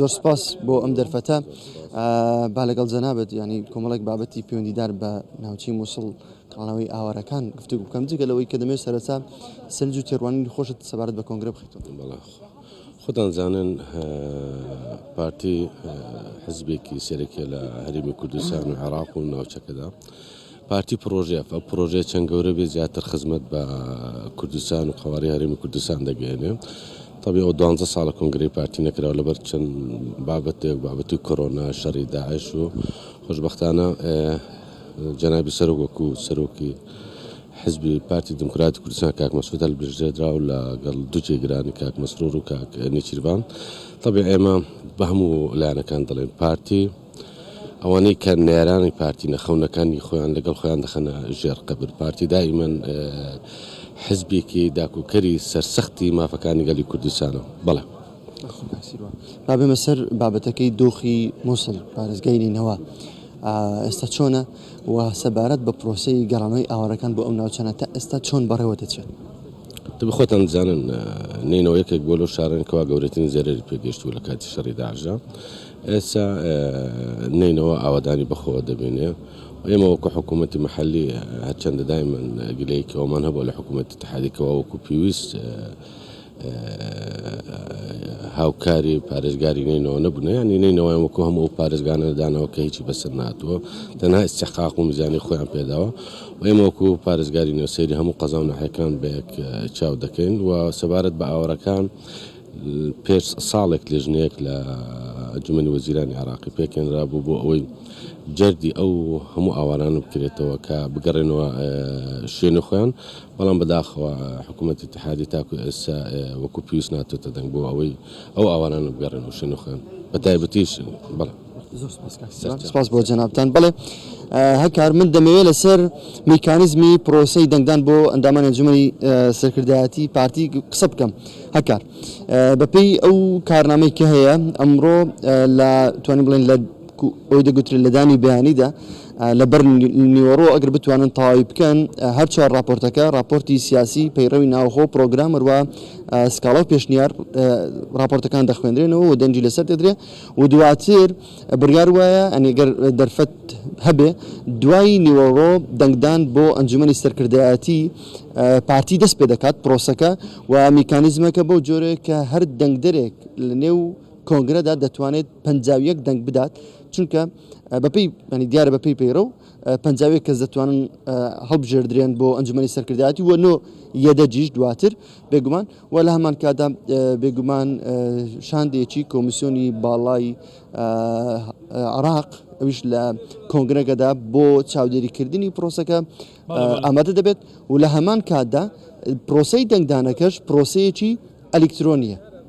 زۆر سپاس بۆ ئەم دەرفەتە با لەگەڵ جەنابەت ینی کۆمەڵێک بابەتی پەیوەندیدار بە ناوچەی مووسڵ کاڵاوی ئاوارەکان گفتوگو بکەم جگە لەوەی کە دەمێت سەرەتا سەرنج و تێڕوانینی خۆشت سەبارەت بە کۆنگرە بخیتەوە. خۆتان زانن پارتی حزبێکی سەرەکیە لە هەرێمی کوردستان و عێراق و ناوچەکەدا پارتی پرۆژەیە چەند گەورە بێ زیاتر خزمەت بە کوردستان و قەواری هەرێمی کوردستان دەگەێنێ. طبعا ئەو 12 ساڵە کۆنگرەی پارتی نەکراوە لەبەر چەند بابەتی کۆرۆنا شەڕی داعش و خۆشبەختانە جەنابی سەرۆک وەکو سەرۆکی حزبی پارتی دموکراتی کوردستان کاک مەسعود هەڵبژێردرا و لەگەڵ دوو جێگرانی کاک مەسرور و کاک نێچیروان. طبعا ئێمە بە هەموو لایەنەکان دەڵێن پارتی ئەوانەی کە نێرانی پارتی نەخەونەکانی خۆیان لەگەڵ خۆیان دەخەنە ژێر قەبر. پارتی دائیمەن حزبێکی داکوکەری سەرسەختی مافەکانی گەلی کوردستانەوە. بەڵێ بابێمە سەر بابەتەکەی دۆخی مووسڵ پارێزگای نینەوە ئێستا چۆنە و سەبارەت بە پرۆسەی گەڕانەوەی ئاوارەکان بۆ ئەم ناوچانە تا ئێستا چۆن بەڕێوە دەچێت؟ دەبێت خۆتان بزانن نینەوە یەکێک بۆ لەو شارانکەوا گەورەترین زەرەری پێگەشتووە لە کاتی شەڕی داعشدا. ئێستا نینەوە ئاوادانی بەخۆوە دەبێنێ. ئێمە وەکو حکوومەتی مەحەلی هەرچەندە دایمەن گلەیەکەوەمان هەبوو لە حکوومەتی اتحادیەکەوە وەکو پێویست هاوکاری پارێزگاری نینەوە نەبوون، ینی نینەوەیان وەکو هەموو ئەو پارێزگانە دانەوە کە هیچی بەسەر نهاتووە، تەنها ئیستیحقاق و میزانی خۆیان پێداوە. و ئێمە وەکو پارێزگاری نوێسەیری هەموو قەزا و ناحیەکان بەیەک چاو دەکەین و سەبارەت بە ئاوارەکان پێش ساڵێک لێژنەیەک لە ئەنجومەنی وەزیرانی عێراقی پێکێنرا بوو بۆ ئەوەی جەردی ئەو هەموو ئاوارانە بکرێتەوە کە بگەڕێنەوە شوێنە خۆیان، بەڵام بەداخەوە حکوومەتی اتحادی تاکو ئێستا وەکو پێویست ناتوێتە دەنگ بۆ ئەوەی ئەو ئاوارانە بگەڕێنەوە شوێنە خۆیان بە تایبەتیش. بەڵێ سپاس بۆ جەنابتان. بەڵێ هەکار من دەمەوێت لەسەر میکانیزمی پرۆسەی دەنگدان بۆ ئەندامانی ئەنجومەنی سەرکردایەتی پارتی قسە بکەم. هەکار بەپێی ئەو کارنامەی کە هەیە ئەمڕۆ لە توانین بڵێن لە ئەوی دەگوترێت لە دانی بەیانیدا لەبەر نیوەڕۆ ئەگەر بتوانن تەواوی بکەن هەر چوار راپۆرتەکە راپۆرتی سیاسی پەیڕەوی ناوخۆ پرۆگرام هەروە سکاڵا و پێشنیار راپۆرتەکان دەخوێنرێنەوە و دەنجی لەسەر دەدرێت و دواتر بڕیار وایە ئەنیگەر دەرفەت هەبێ دوای نیوەڕۆ دەنگدان بۆ ئەنجومەنی سەرکردایەتی پارتی دەست پێ دەکات پرۆسەکە و میکانیزمەکە بۆ جۆرێک کە هەر دەنگدەرێک لە نێو کۆنگرەدا دەتوانێت 51 دەنگ بدات، چونکە بەپێی دیارە بەپێی پەیڕە و 51 کەس دەتوانن هەڵبژێردرێن بۆ ئەنجومەنی سەرکردایەتی و نۆ یەدەجیش دواتر بێگومان و لە هەمان کادا بێگومان شاندێکی کۆمیسیۆنی باڵای عێراق ئەویش لە کۆنگرەکەدا بۆ چاودێریکردنی پرۆسەکە ئامادە دەبێت و لە هەمان کاتدا پرۆسەی دەنگدانەکەش پرۆسەیەکی ئەلکترۆنیە.